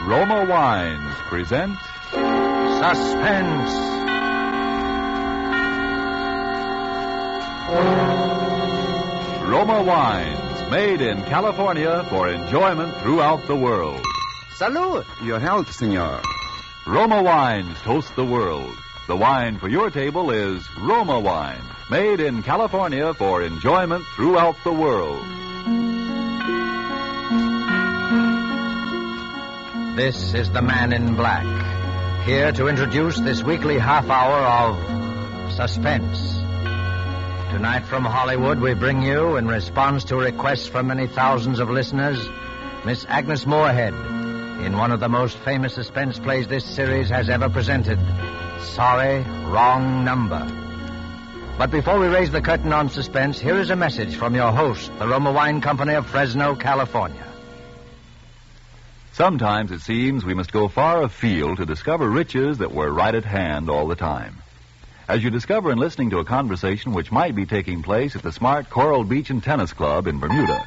Roma Wines present Suspense. Roma Wines, made in California for enjoyment throughout the world. Salud. Your health, senor. Roma Wines toast the world. The wine for your table is Roma Wine, made in California for enjoyment throughout the world. This is the Man in Black, here to introduce this weekly half hour of Suspense. Tonight from Hollywood, we bring you, in response to requests from many thousands of listeners, Miss Agnes Moorehead, in one of the most famous suspense plays this series has ever presented, Sorry, Wrong Number. But before we raise the curtain on Suspense, here is a message from your host, the Roma Wine Company of Fresno, California. Sometimes it seems we must go far afield to discover riches that were right at hand all the time. As you discover in listening to a conversation which might be taking place at the smart Coral Beach and Tennis Club in Bermuda.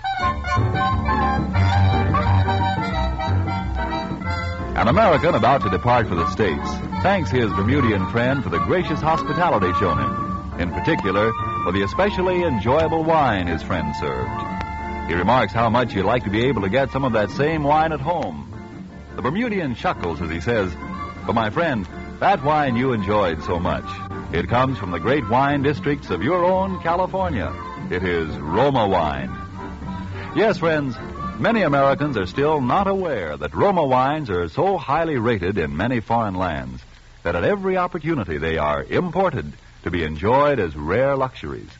An American about to depart for the States thanks his Bermudian friend for the gracious hospitality shown him, in particular for the especially enjoyable wine his friend served. He remarks how much he'd like to be able to get some of that same wine at home. The Bermudian chuckles as he says, "But my friend, that wine you enjoyed so much, it comes from the great wine districts of your own California. It is Roma wine." Yes, friends, many Americans are still not aware that Roma wines are so highly rated in many foreign lands that at every opportunity they are imported to be enjoyed as rare luxuries.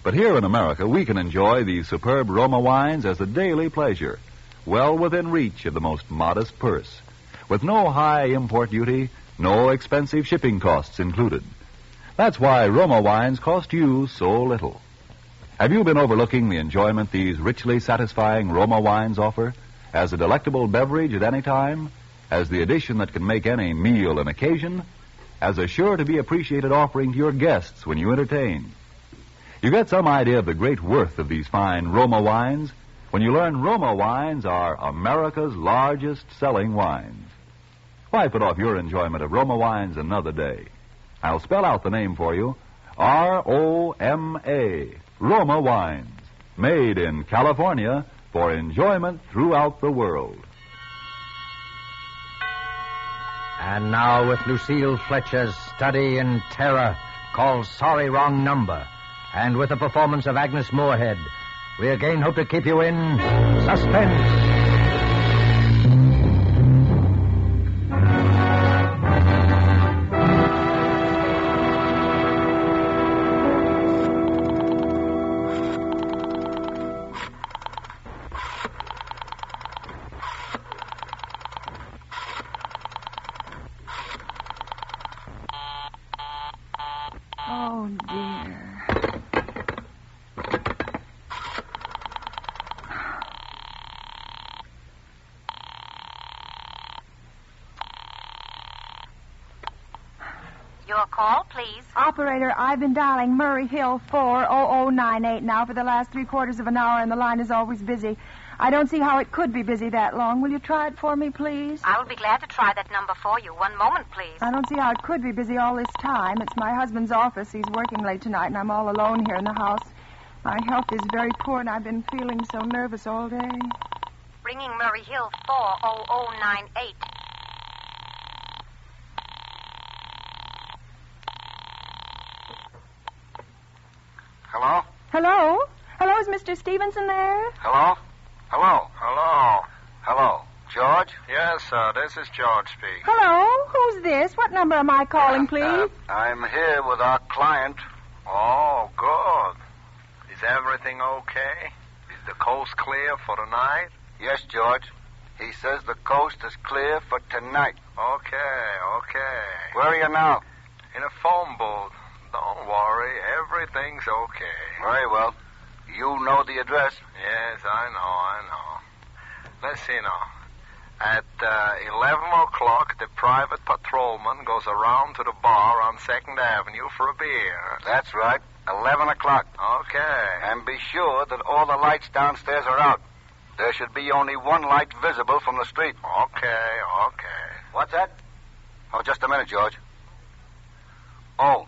But here in America, we can enjoy these superb Roma wines as a daily pleasure, well within reach of the most modest purse, with no high import duty, no expensive shipping costs included. That's why Roma wines cost you so little. Have you been overlooking the enjoyment these richly satisfying Roma wines offer as a delectable beverage at any time, as the addition that can make any meal an occasion, as a sure-to-be appreciated offering to your guests when you entertain? You get some idea of the great worth of these fine Roma wines when you learn Roma wines are America's largest selling wines. Why put off your enjoyment of Roma wines another day? I'll spell out the name for you. R-O-M-A, Roma wines, made in California for enjoyment throughout the world. And now with Lucille Fletcher's study in terror called Sorry, Wrong Number, and with the performance of Agnes Moorehead, we again hope to keep you in suspense. Oh, dear. Your call, please. Operator, I've been dialing Murray Hill 40098 now for the last 3/4 of an hour, and the line is always busy. I don't see how it could be busy that long. Will you try it for me, please? I will be glad to try that number for you. One moment, please. I don't see how it could be busy all this time. It's my husband's office. He's working late tonight, and I'm all alone here in the house. My health is very poor, and I've been feeling so nervous all day. Ringing Murray Hill 40098. Hello? Hello? Hello, is Mr. Stevenson there? Hello? Hello? Hello. Hello? George? Yes, sir. This is George speaking. Hello? Who's this? What number am I calling, please? I'm here with our client. Oh, good. Is everything okay? Is the coast clear for tonight? Yes, George. He says the coast is clear for tonight. Okay. Where are you now? In a phone booth. Don't worry. Everything's okay. Very well. You know the address. Yes, I know. Let's see now. At 11 o'clock, the private patrolman goes around to the bar on 2nd Avenue for a beer. That's right. 11 o'clock. Okay. And be sure that all the lights downstairs are out. There should be only one light visible from the street. Okay. What's that? Oh, just a minute, George. Oh,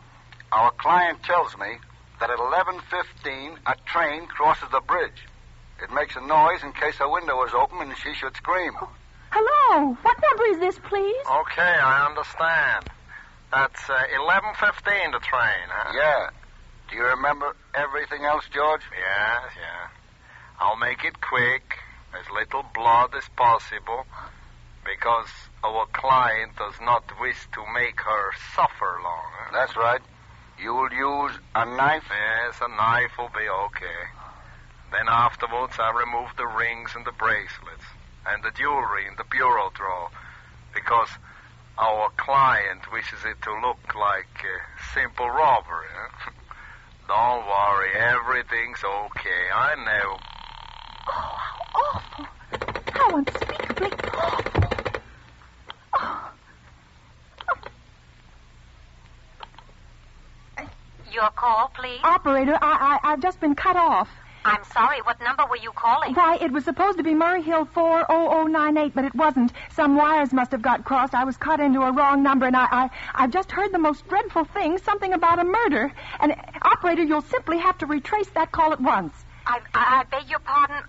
our client tells me that at 11:15 a train crosses the bridge. It makes a noise in case her window is open and she should scream. Oh, hello. What number is this, please? Okay, I understand. That's 11:15, the train, huh? Yeah. Do you remember everything else, George? Yes. I'll make it quick, as little blood as possible, because our client does not wish to make her suffer long. Huh? That's right. You'll use a knife? Yes, a knife will be okay. Then afterwards, I remove the rings and the bracelets and the jewelry in the bureau drawer, because our client wishes it to look like simple robbery. Huh? Don't worry, everything's okay. I know. Oh, how awful. How unspeakably awful. Oh. Your call, please. Operator, I've just been cut off. I'm sorry. What number were you calling? Why, it was supposed to be Murray Hill 40098, but it wasn't. Some wires must have got crossed. I was cut into a wrong number, and I've just heard the most dreadful thing, something about a murder. And, operator, you'll simply have to retrace that call at once. I beg your pardon.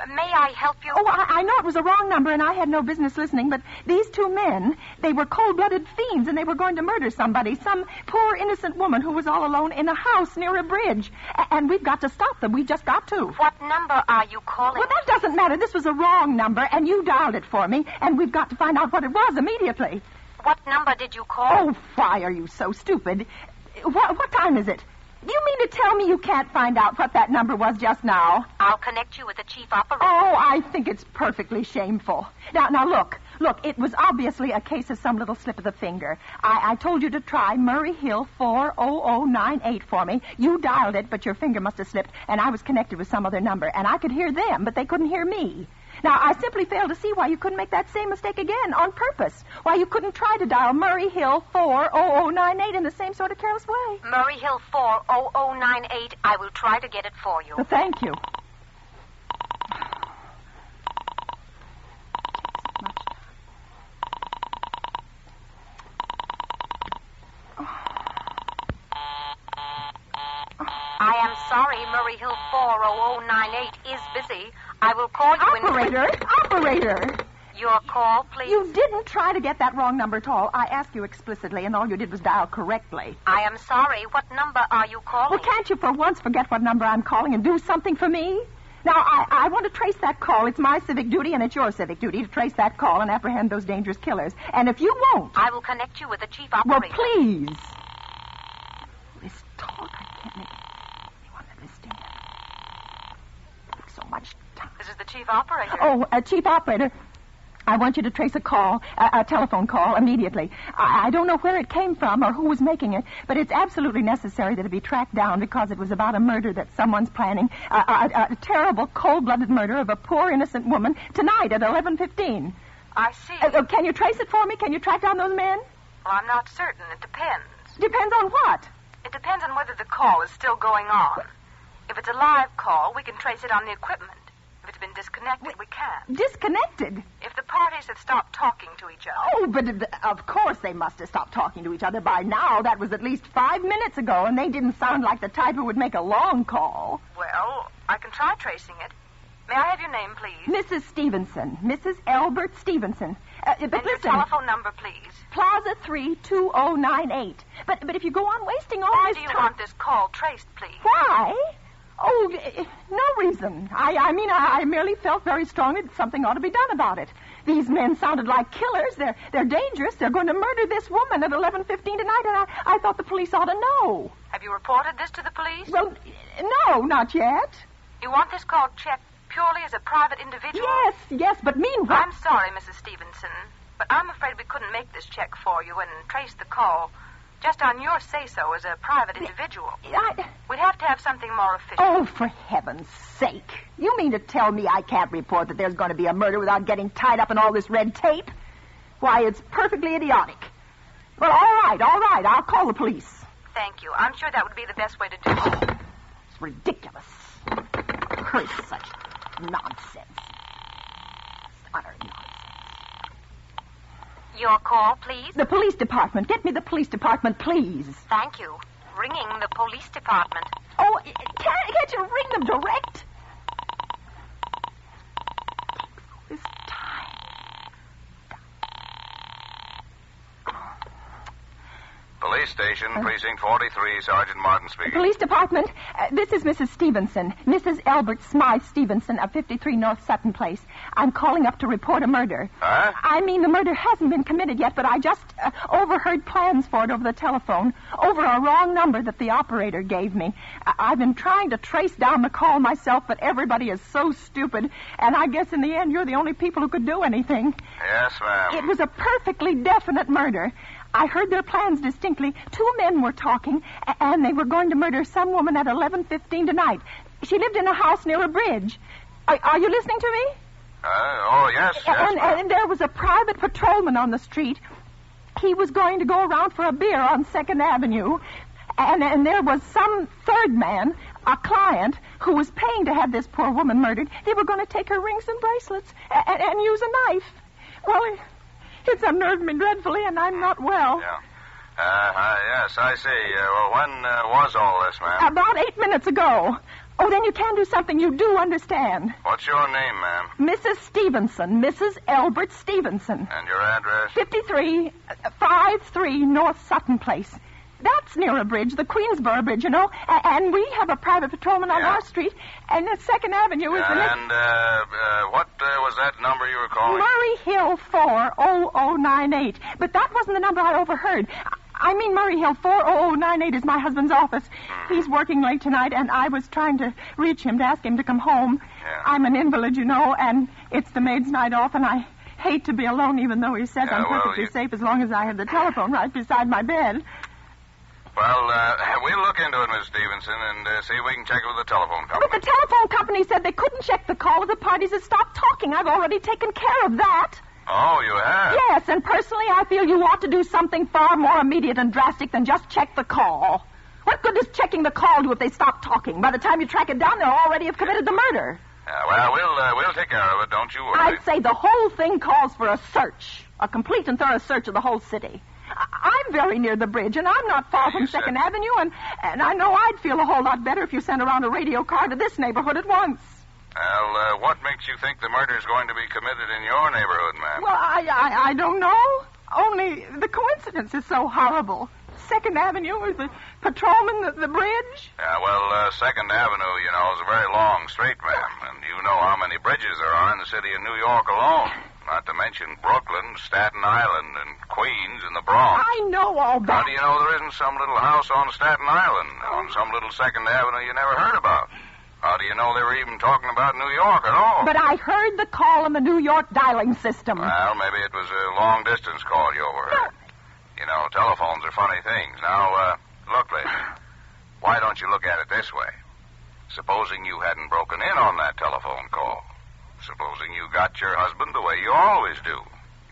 May I help you? Oh, I know it was a wrong number, and I had no business listening, but these two men, they were cold-blooded fiends, and they were going to murder somebody, some poor, innocent woman who was all alone in a house near a bridge. And we've got to stop them. We just got to. What number are you calling? Well, that doesn't matter. This was a wrong number, and you dialed it for me, and we've got to find out what it was immediately. What number did you call? Oh, why are you so stupid? What time is it? Do you mean to tell me you can't find out what that number was just now? I'll connect you with the chief operator. Oh, I think it's perfectly shameful. Now, look, it was obviously a case of some little slip of the finger. I told you to try Murray Hill 40098 for me. You dialed it, but your finger must have slipped, and I was connected with some other number, and I could hear them, but they couldn't hear me. Now, I simply fail to see why you couldn't make that same mistake again on purpose. Why you couldn't try to dial Murray Hill 40098 in the same sort of careless way. Murray Hill 40098. I will try to get it for you. Well, thank you. I am sorry, Murray Hill 40098 is busy. I will call you Operator! Your call, please. You didn't try to get that wrong number at all. I asked you explicitly, and all you did was dial correctly. I am sorry. What number are you calling? Well, can't you for once forget what number I'm calling and do something for me? Now, I want to trace that call. It's my civic duty, and it's your civic duty to trace that call and apprehend those dangerous killers. And if you won't... I will connect you with the chief operator. Well, please. This talk, I can't make anyone understand. It takes so much time. This is the chief operator. Oh, chief operator... I want you to trace a call, a telephone call, immediately. I don't know where it came from or who was making it, but it's absolutely necessary that it be tracked down because it was about a murder that someone's planning, a terrible, cold-blooded murder of a poor, innocent woman tonight at 11:15. I see. Can you trace it for me? Can you track down those men? Well, I'm not certain. It depends. Depends on what? It depends on whether the call is still going on. If it's a live call, we can trace it on the equipment. If it's been disconnected, we can't. Disconnected? If the parties have stopped talking to each other. Oh, but of course they must have stopped talking to each other by now. That was at least 5 minutes ago, and they didn't sound like the type who would make a long call. Well, I can try tracing it. May I have your name, please? Mrs. Stevenson. Mrs. Albert Stevenson. But and listen. Your telephone number, please. Plaza 32098. But if you go on wasting all Why this do you time... want this call traced, please? Why? Oh, no reason. I mean, I merely felt very strongly that something ought to be done about it. These men sounded like killers. They're dangerous. They're going to murder this woman at 11:15 tonight, and I thought the police ought to know. Have you reported this to the police? Well, no, not yet. You want this call checked purely as a private individual? Yes, but meanwhile... I'm sorry, Mrs. Stevenson, but I'm afraid we couldn't make this check for you and trace the call just on your say-so as a private individual. We'd have to have something more official. Oh, for heaven's sake. You mean to tell me I can't report that there's going to be a murder without getting tied up in all this red tape? Why, it's perfectly idiotic. Well, all right. I'll call the police. Thank you. I'm sure that would be the best way to do it. It's ridiculous. Curse such nonsense. Utter nonsense. Your call, please. The police department. Get me the police department, please. Thank you. Ringing the police department. Oh, can't you ring them direct? This time. Police station, precinct 43, Sergeant Martin speaking. Police department, this is Mrs. Stevenson. Mrs. Albert Smythe Stevenson of 53 North Sutton Place. I'm calling up to report a murder. Huh? I mean, the murder hasn't been committed yet, but I just overheard plans for it over the telephone, over a wrong number that the operator gave me. I've been trying to trace down the call myself, but everybody is so stupid, and I guess in the end you're the only people who could do anything. Yes, ma'am. It was a perfectly definite murder. I heard their plans distinctly. 2 men were talking, and they were going to murder some woman at 11:15 tonight. She lived in a house near a bridge. Are you listening to me? Yes, ma'am. And there was a private patrolman on the street. He was going to go around for a beer on 2nd Avenue. And there was some third man, a client, who was paying to have this poor woman murdered. They were going to take her rings and bracelets and use a knife. Well, it's unnerved me dreadfully, and I'm not well. Yeah. Yes, I see. When was all this, ma'am? About 8 minutes ago. Oh, then you can do something. You do understand. What's your name, ma'am? Mrs. Stevenson. Mrs. Albert Stevenson. And your address? 53 North Sutton Place. That's near a bridge, the Queensboro Bridge, you know. And we have a private patrolman on our street. And the 2nd Avenue is the next... And what was that number you were calling? Murray Hill 40098. But that wasn't the number I overheard. I mean, Murray Hill 40098 is my husband's office. He's working late tonight, and I was trying to reach him to ask him to come home. Yeah. I'm an invalid, you know, and it's the maid's night off, and I hate to be alone, even though he says I'm perfectly safe as long as I have the telephone right beside my bed. Well, we'll look into it, Miss Stevenson, and see if we can check it with the telephone company. But the telephone company said they couldn't check the call if the parties had stopped talking. I've already taken care of that. Oh, you have? Yes, and personally I feel you ought to do something far more immediate and drastic than just check the call. What good does checking the call do if they stop talking? By the time you track it down, they'll already have committed the murder. Well, we'll take care of it, don't you worry. I'd say the whole thing calls for a search, a complete and thorough search of the whole city. I'm very near the bridge, and I'm not far from 2nd Avenue, and I know I'd feel a whole lot better if you sent around a radio car to this neighborhood at once. Well, what makes you think the murder is going to be committed in your neighborhood, ma'am? Well, I don't know. Only the coincidence is so horrible. 2nd Avenue with the patrolman, the bridge. Yeah, well, 2nd Avenue, you know, is a very long street, ma'am, and you know how many bridges there are in the city of New York alone. Not to mention Brooklyn, Staten Island, and Queens, and the Bronx. I know all that. How do you know there isn't some little house on Staten Island, on some little 2nd Avenue you never heard about? How do you know they were even talking about New York at all? But I heard the call on the New York dialing system. Well, maybe it was a long-distance call you overheard. You know, telephones are funny things. Now, look, lady, why don't you look at it this way? Supposing you hadn't broken in on that telephone call. Supposing you got your husband the way you always do.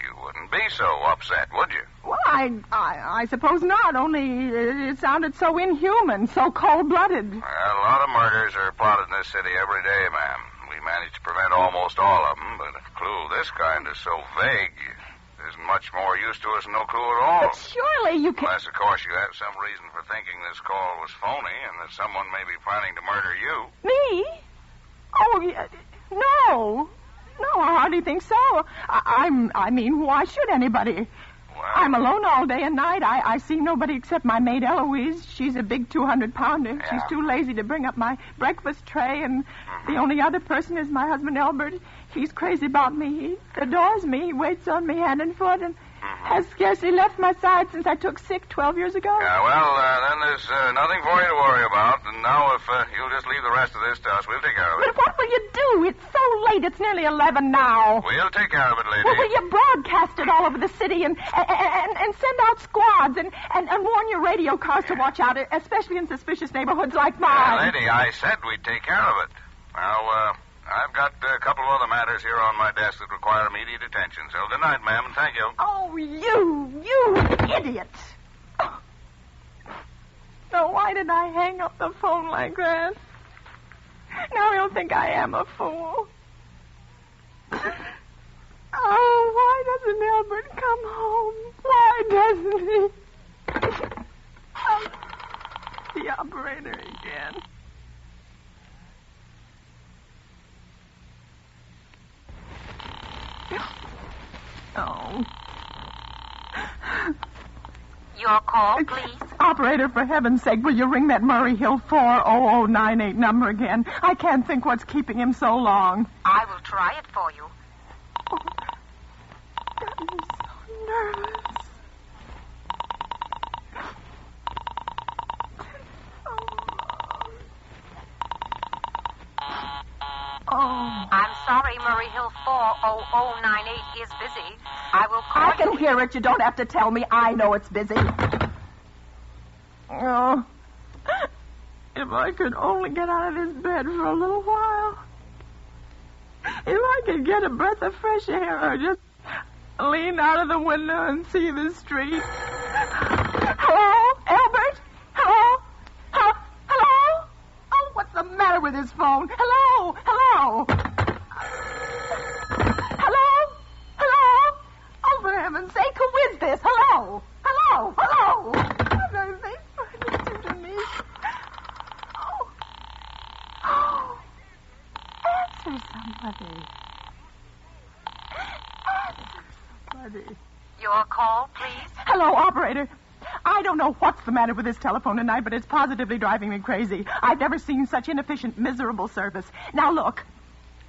You wouldn't be so upset, would you? Well, I suppose not, only it sounded so inhuman, so cold-blooded. Well, a lot of murders are plotted in this city every day, ma'am. We manage to prevent almost all of them, but a clue this kind is so vague, isn't much more use to us than no clue at all. But surely you can... Unless, of course, you have some reason for thinking this call was phony and that someone may be planning to murder you. Me? Oh, no. No, I hardly think so. I mean, why should anybody? Well, I'm alone all day and night. I see nobody except my maid Eloise. She's a big 200-pounder. Yeah. She's too lazy to bring up my breakfast tray, and the only other person is my husband Albert. He's crazy about me. He adores me. He waits on me hand and foot, and has scarcely left my side since I took sick 12 years ago. Yeah, well, then there's nothing for you to worry about. And now, if you'll just leave the rest of this to us, we'll take care of it. But what will you do? It's so late. It's nearly 11 now. We'll take care of it, lady. Well, will you broadcast it all over the city and send out squads and warn your radio cars to watch out, especially in suspicious neighborhoods like mine? Lady, I said we'd take care of it. Now, I've got a couple of other matters here on my desk that require immediate attention. So good night, ma'am, and thank you. Oh, you idiot. Oh. Now, why did I hang up the phone like that? Now he'll think I am a fool. operator again. Oh. Your call, please. Operator, for heaven's sake, will you ring that Murray Hill 40098 number again? I can't think what's keeping him so long. I will try it for you. Oh, I'm so nervous. Oh. I'm sorry, Murray Hill 40098 is busy. I will call I can hear it. You don't have to tell me. I know it's busy. Oh. If I could only get out of this bed for a little while. If I could get a breath of fresh air or just lean out of the window and see the street. Hello? Albert? Hello? Hello? Oh, what's the matter with his phone? Hello? Hello? Hello? Hello? Oh, for heaven's sake, who is this? Hello? Hello? Hello? What are they trying to do to me? Oh. Oh. Answer somebody. Answer somebody. Your call, please. Hello, operator. I don't know what's the matter with this telephone tonight, but it's positively driving me crazy. I've never seen such inefficient, miserable service. Now, look,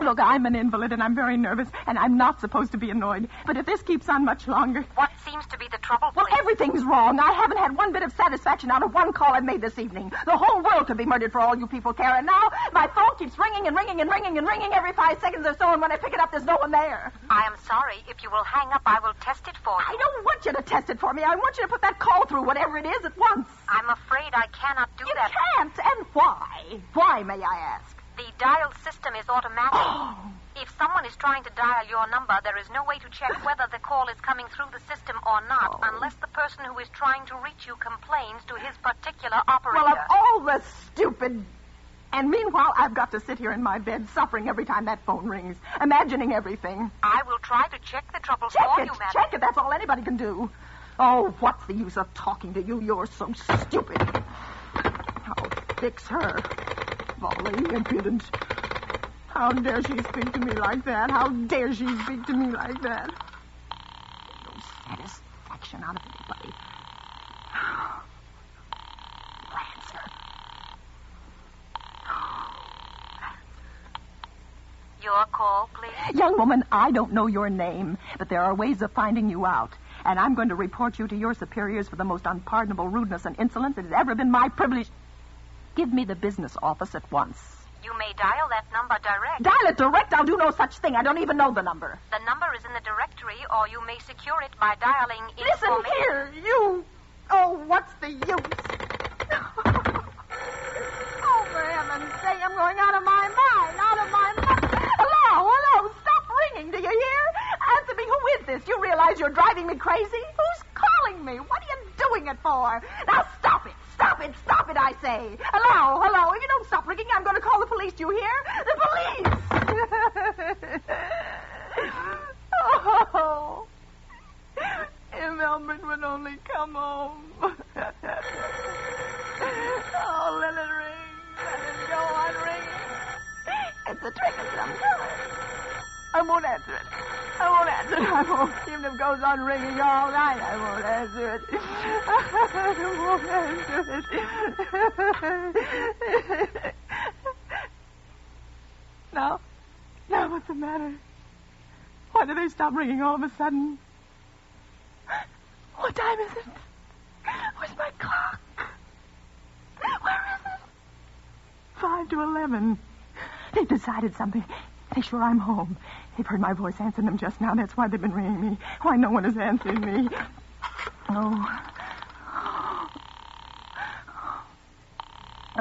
I'm an invalid, and I'm very nervous, and I'm not supposed to be annoyed. But if this keeps on much longer... What seems to be the trouble, Well, please? everything's wrong. I haven't had one bit of satisfaction out of one call I made this evening. The whole world could be murdered for all you people care, and now my phone keeps ringing and ringing and ringing and ringing every 5 seconds or so, and when I pick it up, there's no one there. I am sorry. If you will hang up, I will test it for you. I don't want you to test it for me. I want you to put that call through, whatever it is, at once. I'm afraid I cannot do that. You can't, and why? Why, may I ask? The dial system is automatic. Oh. If someone is trying to dial your number, there is no way to check whether the call is coming through the system or not, unless the person who is trying to reach you complains to his particular operator. Well, of all the stupid... And meanwhile, I've got to sit here in my bed suffering every time that phone rings, imagining everything. I will try to check the trouble Check for it, you, madam. check it. That's all anybody can do. Oh, what's the use of talking to you? You're so stupid. I'll fix her. Volley, impudent. How dare she speak to me like that? How dare she speak to me like that? No satisfaction out of anybody. Answer. Your call, please. Young woman, I don't know your name, but there are ways of finding you out. And I'm going to report you to your superiors for the most unpardonable rudeness and insolence it has ever been my privilege. Give me the business office at once. You may dial that number direct. Dial it direct? I'll do no such thing. I don't even know the number. The number is in the directory, or you may secure it by dialing Listen here, you... Oh, what's the use? Oh, for heaven's sake, I'm going out of my mind, Hello, stop ringing, do you hear? Answer me, who is this? You realize you're driving me crazy? Who's calling me? What are you doing it for? Now, stop it, I say. Hello, if you don't stop ringing, I'm going to call the police, do you hear? The police! Oh, if Albert would only come home. Oh, let it ring. Let it go on ringing. It's a trick of some kind. I won't answer it. I won't. Even if it goes on ringing all night, I won't answer it. Now, what's the matter? Why do they stop ringing all of a sudden? What time is it? Where's my clock? Where is it? 5 to 11. They've decided something. They're sure I'm home. They've heard my voice answering them just now. That's why they've been ringing me. Why no one has answered me.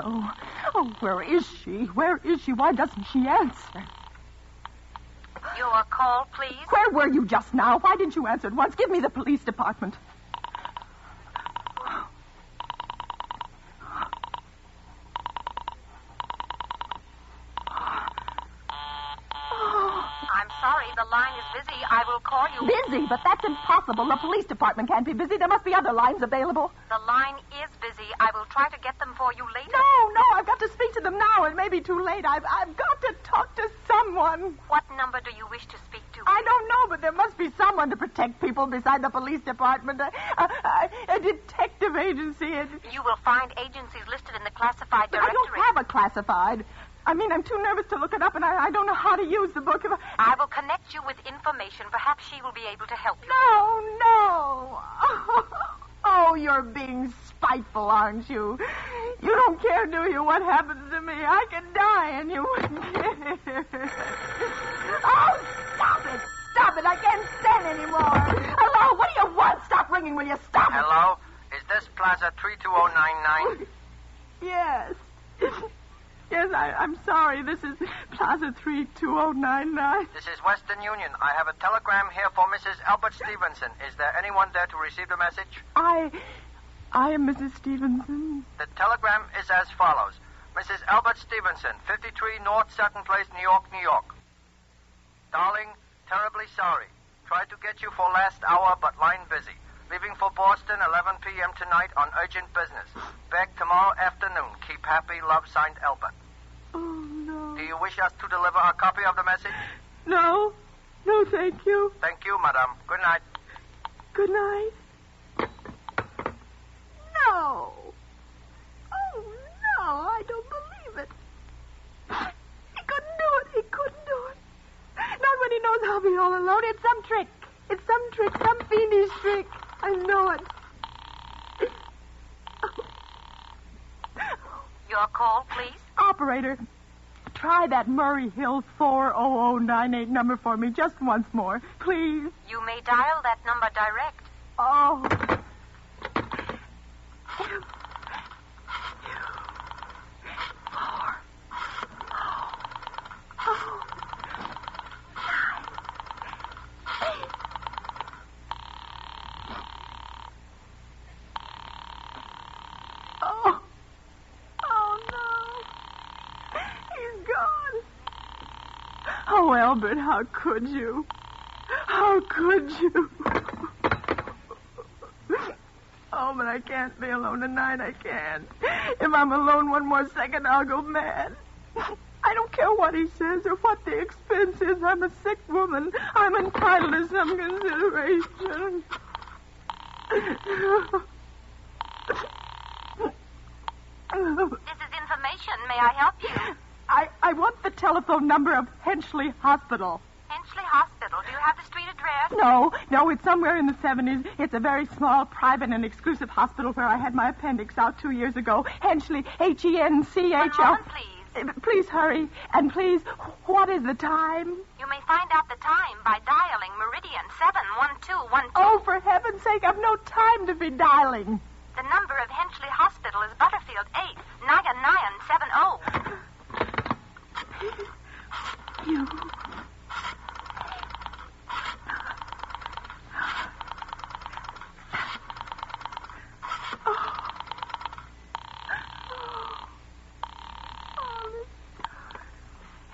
Oh, where is she? Where is she? Why doesn't she answer? Your call, please. Where were you just now? Why didn't you answer at once? Give me the police department. I'm sorry, the line is busy. I will call you. busy, but that's impossible. The police department can't be busy. There must be other lines available. The line is busy. I will try to get them for you later. No, I've got to speak to them now. It may be too late. I've got to talk to someone. What number do you wish to speak to? I don't know, but there must be someone to protect people beside the police department. A detective agency. You will find agencies listed in the classified But directory. I don't have a classified. I mean, I'm too nervous to look it up, and I don't know how to use the book. I will connect you with information. Perhaps she will be able to help you. No. Oh, you're being spiteful, aren't you? You don't care, do you, what happens to me? I can die, and you wouldn't care. Oh, stop it. I can't stand anymore. Hello, what do you want? Stop ringing, will you? Stop it. Hello? Is this Plaza 32099? Yes. Yes, I'm sorry. This is Plaza 32099. This is Western Union. I have a telegram here for Mrs. Albert Stevenson. Is there anyone there to receive the message? I am Mrs. Stevenson. The telegram is as follows. Mrs. Albert Stevenson, 53 North Sutton Place, New York, New York. Darling, terribly sorry. Tried to get you for last hour, but line busy. Leaving for Boston, 11 p.m. tonight on urgent business. Back tomorrow afternoon. Keep happy. Love, signed, Albert. Oh, no. Do you wish us to deliver a copy of the message? No, thank you. Thank you, madam. Good night. Good night. No. Oh, no, I don't believe it. He couldn't do it. Not when he knows I'll be all alone. It's some trick. Some fiendish trick. I know it. Your call, please. Operator, try that Murray Hill 40098 number for me just once more, please. You may dial that number direct. Oh. Oh, Albert, how could you? How could you? Oh, but I can't be alone tonight. I can't. If I'm alone one more second, I'll go mad. I don't care what he says or what the expense is. I'm a sick woman. I'm entitled to some consideration. This is information. May I help you? I want the telephone number of Henchley Hospital. Henchley Hospital. Do you have the street address? No, it's somewhere in the 70s. It's a very small, private, and exclusive hospital where I had my appendix out 2 years ago. Henchley, Henchl. One moment, please. Please hurry. And please, what is the time? You may find out the time by dialing Meridian 71212. Oh, for heaven's sake, I've no time to be dialing. The number of Henchley Hospital is Butterfield 89970. You.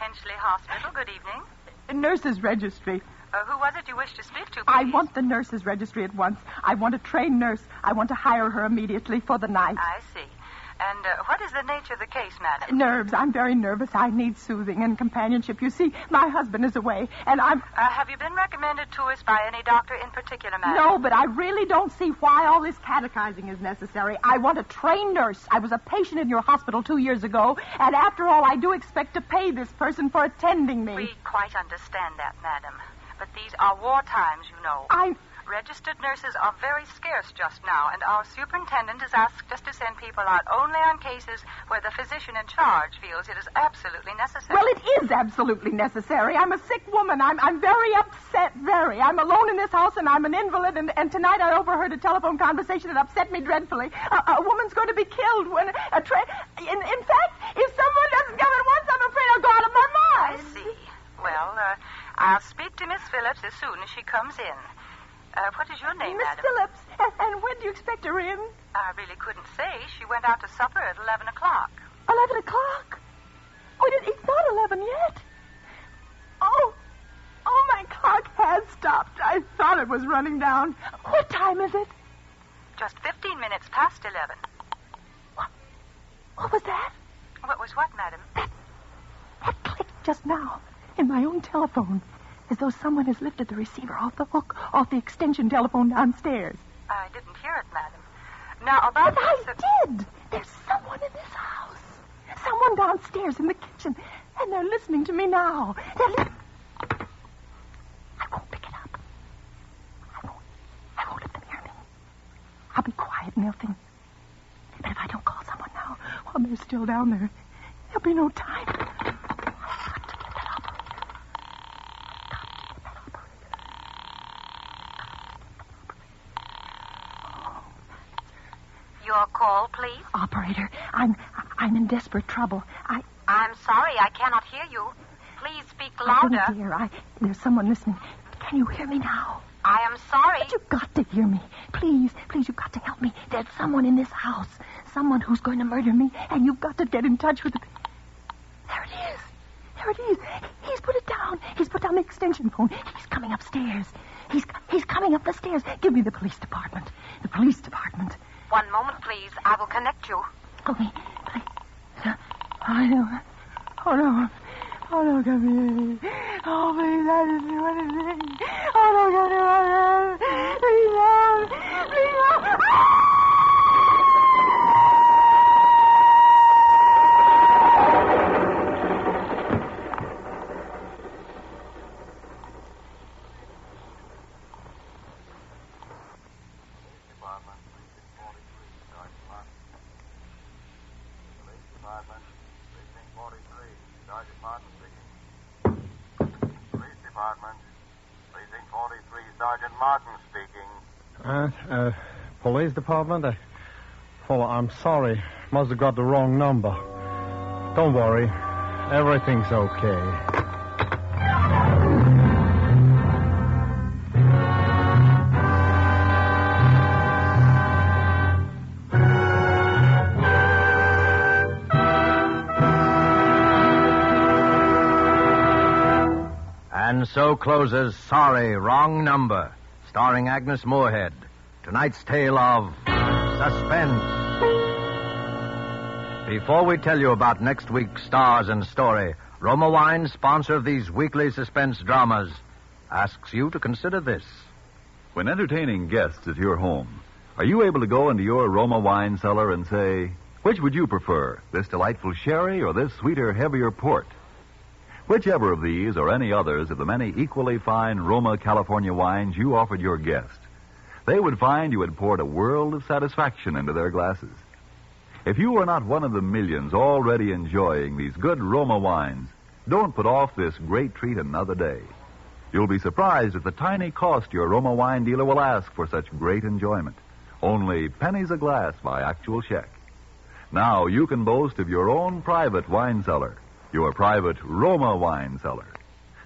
Henchley Hospital, good evening. Nurses' registry. Who was it you wished to speak to, please? I want the nurses' registry at once. I want a trained nurse. I want to hire her immediately for the night. I see. And what is the nature of the case, madam? Nerves. I'm very nervous. I need soothing and companionship. You see, my husband is away, and I'm... have you been recommended to us by any doctor in particular, madam? No, but I really don't see why all this catechizing is necessary. I want a trained nurse. I was a patient in your hospital 2 years ago, and after all, I do expect to pay this person for attending me. We quite understand that, madam. But these are war times, you know. Registered nurses are very scarce just now, and our superintendent has asked us to send people out only on cases where the physician in charge feels it is absolutely necessary. Well, it is absolutely necessary. I'm a sick woman. I'm very upset, very. I'm alone in this house, and I'm an invalid, and tonight I overheard a telephone conversation that upset me dreadfully. A woman's going to be killed when a train... In fact, if someone doesn't come at once, I'm afraid I'll go out of my mind. I see. Well, I'll speak to Miss Phillips as soon as she comes in. What is your name, Miss madam? Phillips. And when do you expect her in? I really couldn't say. She went out to supper at 11 o'clock. 11 o'clock? Oh, it's not 11 yet. Oh, my clock has stopped. I thought it was running down. What time is it? Just 15 minutes past 11. What was that? What was what, madam? That clicked just now in my own telephone, as though someone has lifted the receiver off the hook, off the extension telephone downstairs. I didn't hear it, madam. Now, about... But I did. There's someone in this house. Someone downstairs in the kitchen. And they're listening to me now. I won't pick it up. I won't let them hear me. I'll be quiet and they'll think. But if I don't call someone now, while they're still down there, there'll be no time. I've got to get that operator. Your call, please. Operator, I'm in desperate trouble. I'm sorry, I cannot hear you. Please speak louder. Oh, dear, there's someone listening. Can you hear me now? I am sorry. But you've got to hear me. Please, you've got to help me. There's someone in this house. Someone who's going to murder me, and you've got to get in touch with it. There it is. He's put it down. He's put down the extension phone. He's coming upstairs. He's coming up the stairs. Give me the police department. The police department. One moment, please. I will connect you. Oh, me. I know. Oh, no. Oh, no, come here. Oh, please, I didn't do anything. Oh, no, come here. Please, no. Please, no. Sergeant Martin speaking. Police department? I'm sorry. Must have got the wrong number. Don't worry. Everything's okay. And so closes Sorry, Wrong Number, starring Agnes Moorehead. Tonight's tale of Suspense. Before we tell you about next week's stars and story, Roma Wine, sponsor of these weekly suspense dramas, asks you to consider this. When entertaining guests at your home, are you able to go into your Roma wine cellar and say, which would you prefer, this delightful sherry or this sweeter, heavier port? Whichever of these or any others of the many equally fine Roma California wines you offered your guest, they would find you had poured a world of satisfaction into their glasses. If you are not one of the millions already enjoying these good Roma wines, don't put off this great treat another day. You'll be surprised at the tiny cost your Roma wine dealer will ask for such great enjoyment. Only pennies a glass by actual check. Now you can boast of your own private wine cellar, your private Roma wine cellar.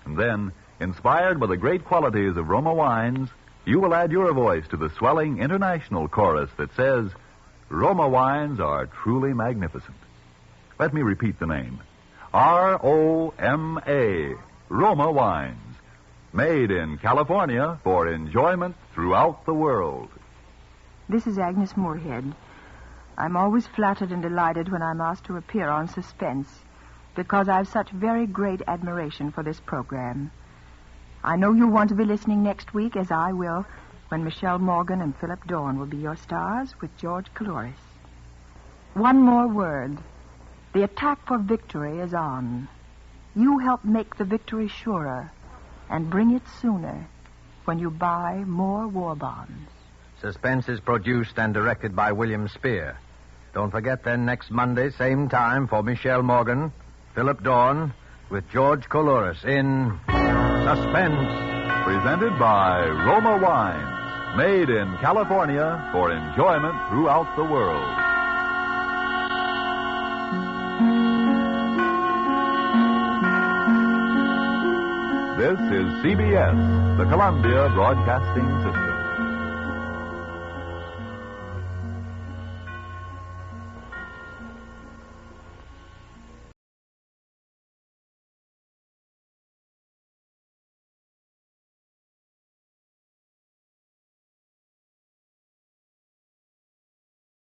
And then, inspired by the great qualities of Roma wines, you will add your voice to the swelling international chorus that says, Roma wines are truly magnificent. Let me repeat the name. R-O-M-A, Roma wines. Made in California for enjoyment throughout the world. This is Agnes Moorehead. I'm always flattered and delighted when I'm asked to appear on Suspense, because I've such very great admiration for this program. I know you'll want to be listening next week, as I will, when Michelle Morgan and Philip Dorn will be your stars with George Coulouris. One more word. The attack for victory is on. You help make the victory surer and bring it sooner when you buy more war bonds. Suspense is produced and directed by William Spear. Don't forget then next Monday, same time, for Michelle Morgan, Philip Dorn, with George Coulouris in Suspense. Presented by Roma Wines, made in California for enjoyment throughout the world. This is CBS, the Columbia Broadcasting System.